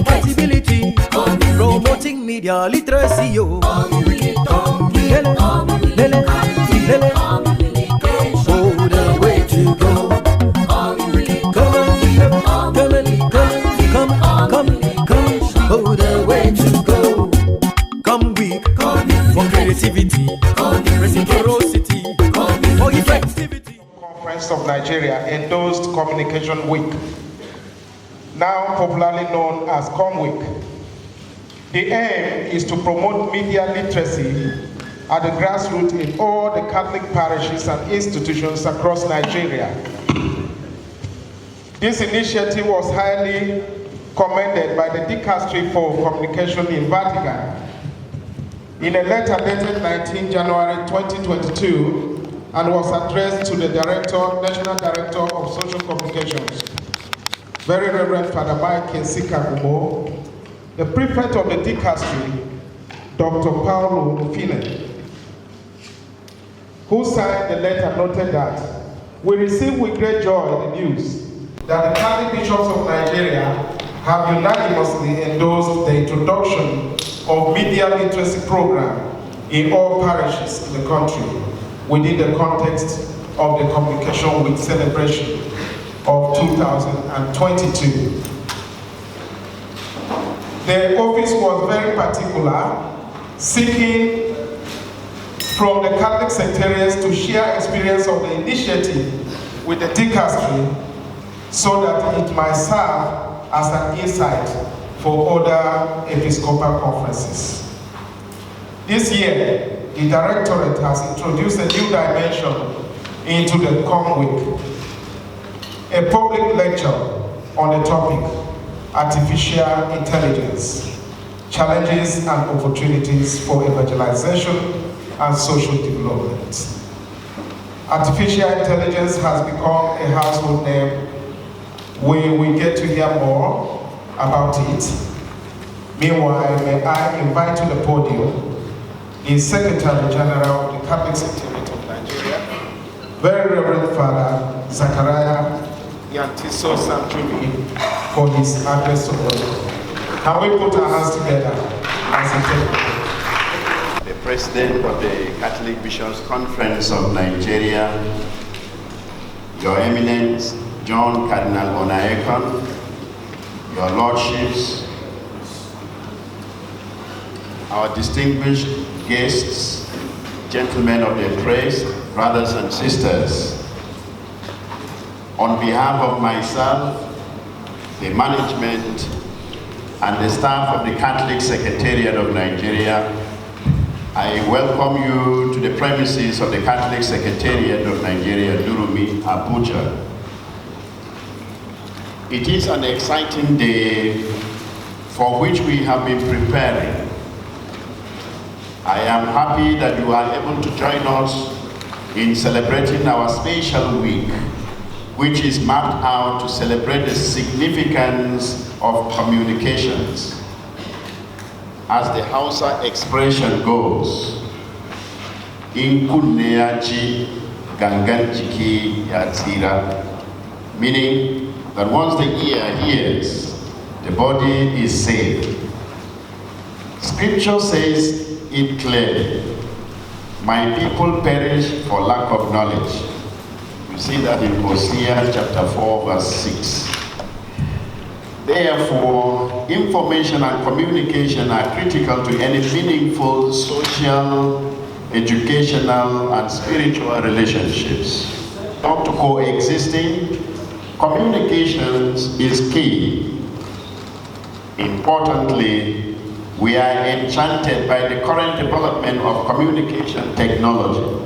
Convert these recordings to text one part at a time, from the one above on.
Credibility, promoting media literacy, yo. Oh, the way to go. Come, oh, the way to go. ComWeek, for creativity, reciprocity, for effectivity. Conference of Nigeria endorsed Communication Week, now popularly known as ComWeek. The aim is to promote media literacy at the grassroots in all the Catholic parishes and institutions across Nigeria. This initiative was highly commended by the Dicastery for Communication in Vatican in a letter dated 19 January 2022 and was addressed to the National Director of Social Communications, Very Reverend Father Mike Nsikagumo, the Prefect of the Dicastery, Dr. Paulo Fine, who signed the letter, noted that we receive with great joy the news that the Catholic Bishops of Nigeria have unanimously endorsed the introduction of media literacy program in all parishes in the country within the context of the Communication Week celebration of 2022. The office was very particular, seeking from the Catholic Secretariat to share experience of the initiative with the Dicastery so that it might serve as an insight for other Episcopal conferences. This year, the Directorate has introduced a new dimension into the ComWeek, a public lecture on the topic, Artificial Intelligence, Challenges and Opportunities for Evangelization and Social Development. Artificial intelligence has become a household name. We get to hear more about it. Meanwhile, may I invite to the podium the Secretary General of the Catholic Secretariat of Nigeria, Very Reverend Father Secretariat Yantiso Samchumi, for his address to us. Can we put our hands together as a the President of the Catholic Bishops Conference of Nigeria, Your Eminence John Cardinal Onayekon, Your Lordships, our distinguished guests, gentlemen of the press, brothers and sisters, on behalf of myself, the management, and the staff of the Catholic Secretariat of Nigeria, I welcome you to the premises of the Catholic Secretariat of Nigeria, Durumi, Abuja. It is an exciting day for which we have been preparing. I am happy that you are able to join us in celebrating our special week, which is mapped out to celebrate the significance of communications. As the Hausa expression goes, in kunneyachi gangan jiki ya tsira, meaning that once the ear hears, the body is saved. Scripture says it clearly, my people perish for lack of knowledge. You see that in Hosea chapter 4 verse 6. Therefore, information and communication are critical to any meaningful social, educational, and spiritual relationships. Not to coexisting, communications is key. Importantly, we are enchanted by the current development of communication technology,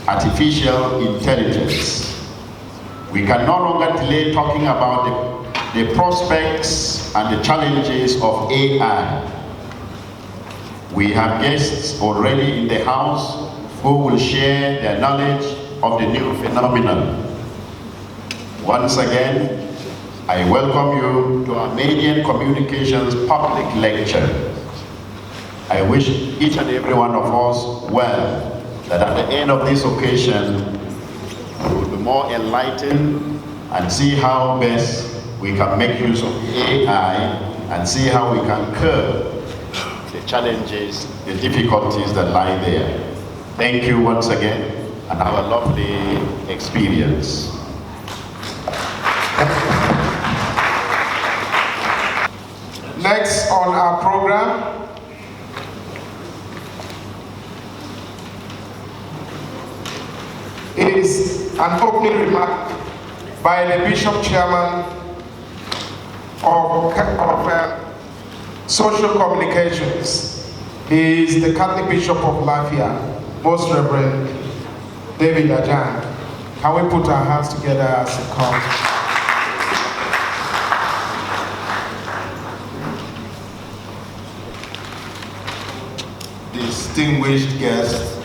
artificial intelligence. We can no longer delay talking about the prospects and the challenges of AI. We have guests already in the house who will share their knowledge of the new phenomenon. Once again, I welcome you to our Median Communications Public Lecture. I wish each and every one of us well, that at the end of this occasion, we will be more enlightened and see how best we can make use of AI and see how we can curb the challenges, the difficulties that lie there. Thank you once again, and have a lovely experience. Next on our program is an opening remark by the Bishop Chairman of Social Communications. He is the Catholic Bishop of Lafia, Most Reverend David Ajan. Can we put our hands together as he comes? Distinguished guests,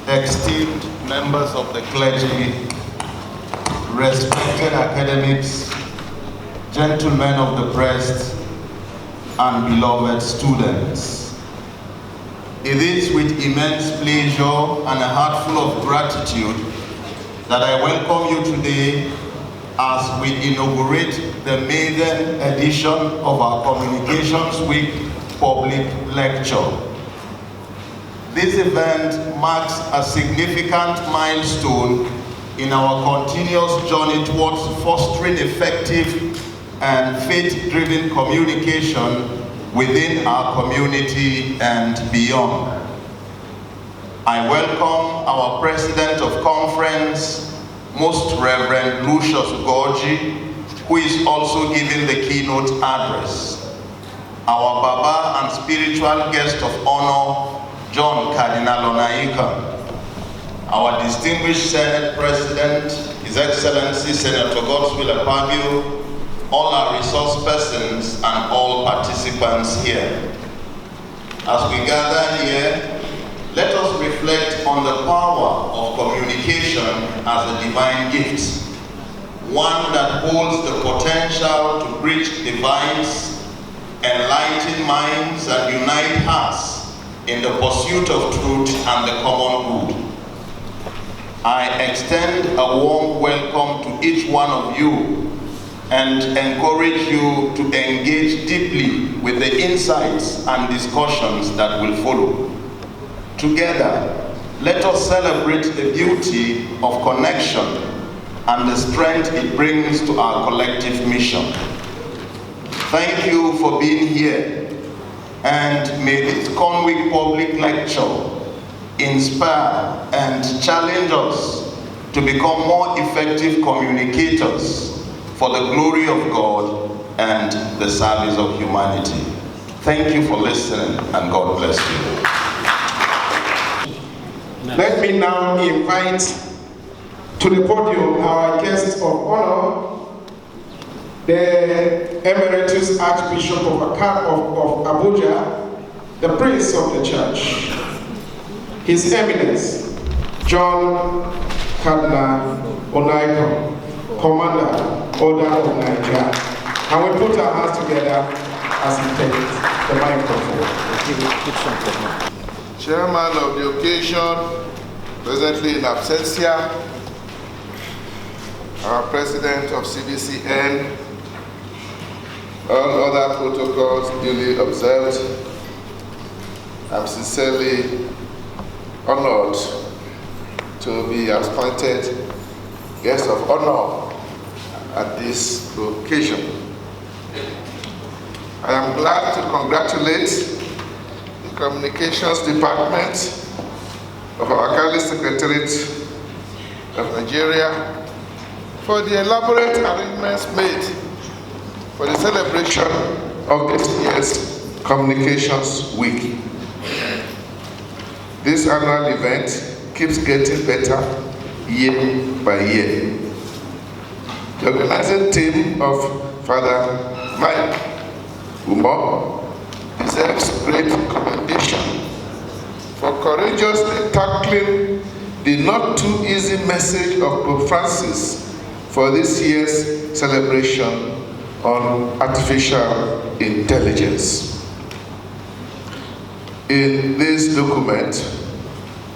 esteemed members of the clergy, respected academics, gentlemen of the press, and beloved students. It is with immense pleasure and a heart full of gratitude that I welcome you today as we inaugurate the maiden edition of our Communications Week public lecture. This event marks a significant milestone in our continuous journey towards fostering effective and faith-driven communication within our community and beyond. I welcome our President of Conference, Most Reverend Lucius Gorgi, who is also giving the keynote address. Our Baba and spiritual guest of honor, John Cardinal Onaika, our distinguished Senate President, His Excellency Senator Godswill Akpabio, all our resource persons, and all participants here. As we gather here, let us reflect on the power of communication as a divine gift, one that holds the potential to bridge divides, enlighten minds, and unite hearts in the pursuit of truth and the common good. I extend a warm welcome to each one of you and encourage you to engage deeply with the insights and discussions that will follow. Together, let us celebrate the beauty of connection and the strength it brings to our collective mission. Thank you for being here. And may this ComWeek public lecture inspire and challenge us to become more effective communicators for the glory of God and the service of humanity. Thank you for listening, and God bless you. Let me now invite to the podium our guest of honor, the Emeritus Archbishop of Abuja, the Prince of the Church, His Eminence, John Cardinal Onaika, Commander, Order of Nigeria. Can we put our hands together as he takes the microphone? Chairman of the occasion, presently in absentia, our President of CBCN, all other protocols duly observed. I'm sincerely honored to be appointed guest of honor at this occasion. I am glad to congratulate the Communications Department of our Catholic Secretariat of Nigeria for the elaborate arrangements made for the celebration of this year's Communications Week. This annual event keeps getting better year by year. The organizing team of Father Mike Umo deserves great commendation for courageously tackling the not too easy message of Pope Francis for this year's celebration on artificial intelligence. In this document,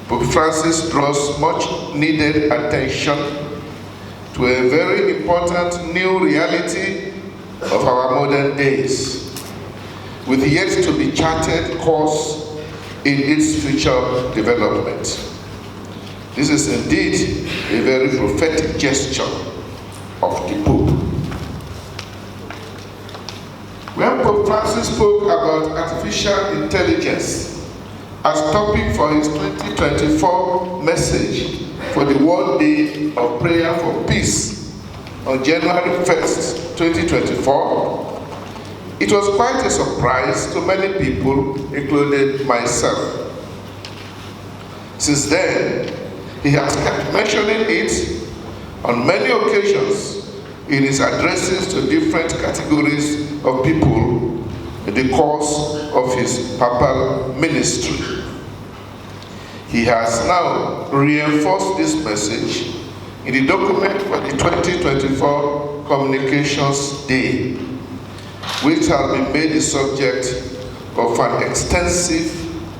Pope Francis draws much needed attention to a very important new reality of our modern days, with yet to be charted course in its future development. This is indeed a very prophetic gesture of the Pope. When Pope Francis spoke about artificial intelligence as topic for his 2024 message for the World Day of Prayer for Peace on January 1st, 2024, it was quite a surprise to many people, including myself. Since then, he has kept mentioning it on many occasions in his addresses to different categories of people in the course of his papal ministry. He has now reinforced this message in the document for the 2024 Communications Day, which has been made the subject of an extensive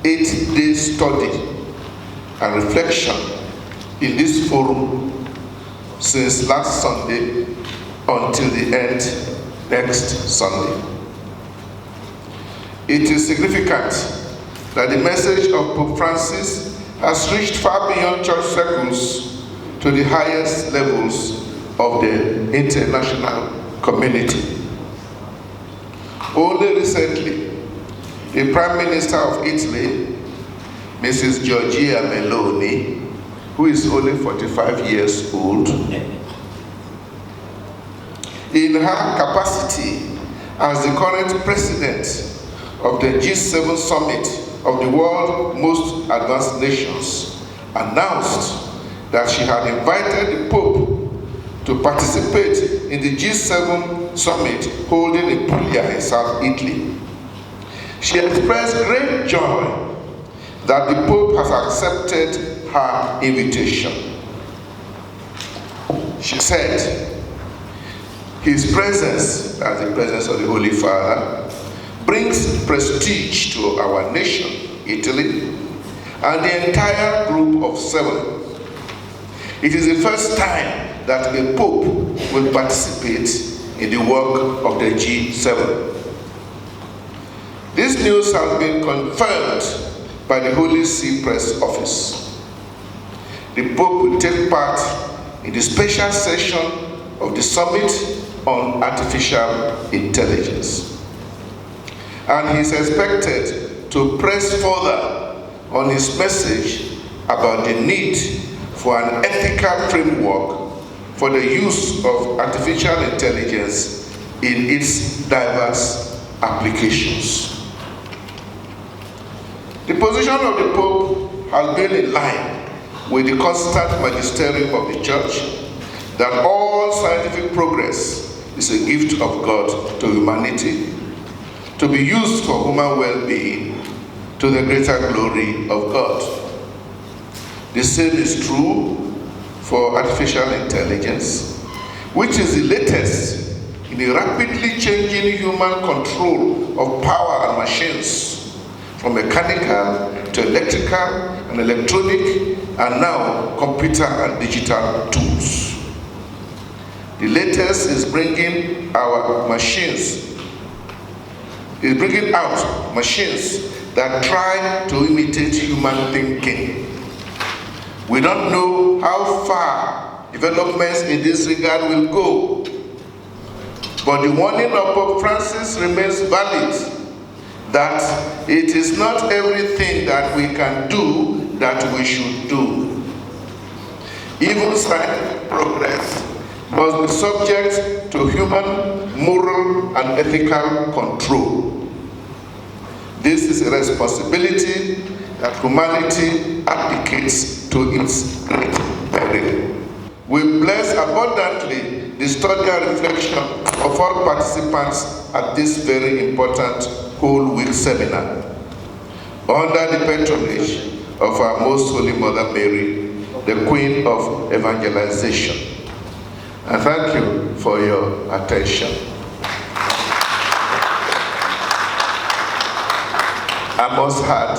8-day study and reflection in this forum since last Sunday until the end next Sunday. It is significant that the message of Pope Francis has reached far beyond church circles to the highest levels of the international community. Only recently, the Prime Minister of Italy, Mrs. Giorgia Meloni, who is only 45 years old, in her capacity as the current president of the G7 Summit of the world's most advanced nations, announced that she had invited the Pope to participate in the G7 Summit holding in Puglia in South Italy. She expressed great joy that the Pope has accepted her invitation. She said, his presence, as the presence of the Holy Father, brings prestige to our nation, Italy, and the entire group of 7. It is the first time that a Pope will participate in the work of the G7. This news has been confirmed by the Holy See Press Office. The Pope will take part in the special session of the Summit on Artificial Intelligence. And he is expected to press further on his message about the need for an ethical framework for the use of artificial intelligence in its diverse applications. The position of the Pope has been in line with the constant magisterium of the Church that all scientific progress is a gift of God to humanity, to be used for human well-being, to the greater glory of God. The same is true for artificial intelligence, which is the latest in the rapidly changing human control of power and machines, from mechanical to electrical and electronic, and now computer and digital tools. The latest is bringing out machines that try to imitate human thinking. We don't know how far developments in this regard will go, but the warning of Pope Francis remains valid, that it is not everything that we can do that we should do. Even scientific progress must be subject to human, moral, and ethical control. This is a responsibility that humanity abdicates to its great peril. We bless abundantly the study and reflection of all participants at this very important whole week seminar, under the patronage of our Most Holy Mother Mary, the Queen of Evangelization. And thank you for your attention. I must add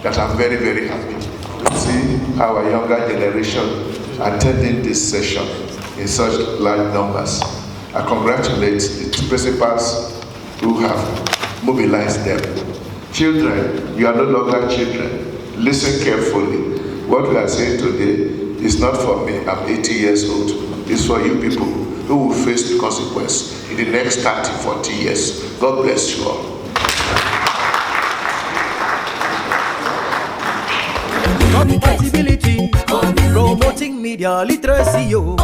that I'm very, very happy to see our younger generation attending this session in such large numbers. I congratulate the principals who have mobilized them. Children, you are no longer children. Listen carefully. What we are saying today is not for me, I'm 80 years old. It's for you people who will face the consequence in the next 30, 40 years. God bless you all. Compatibility, promoting media literacy, yo.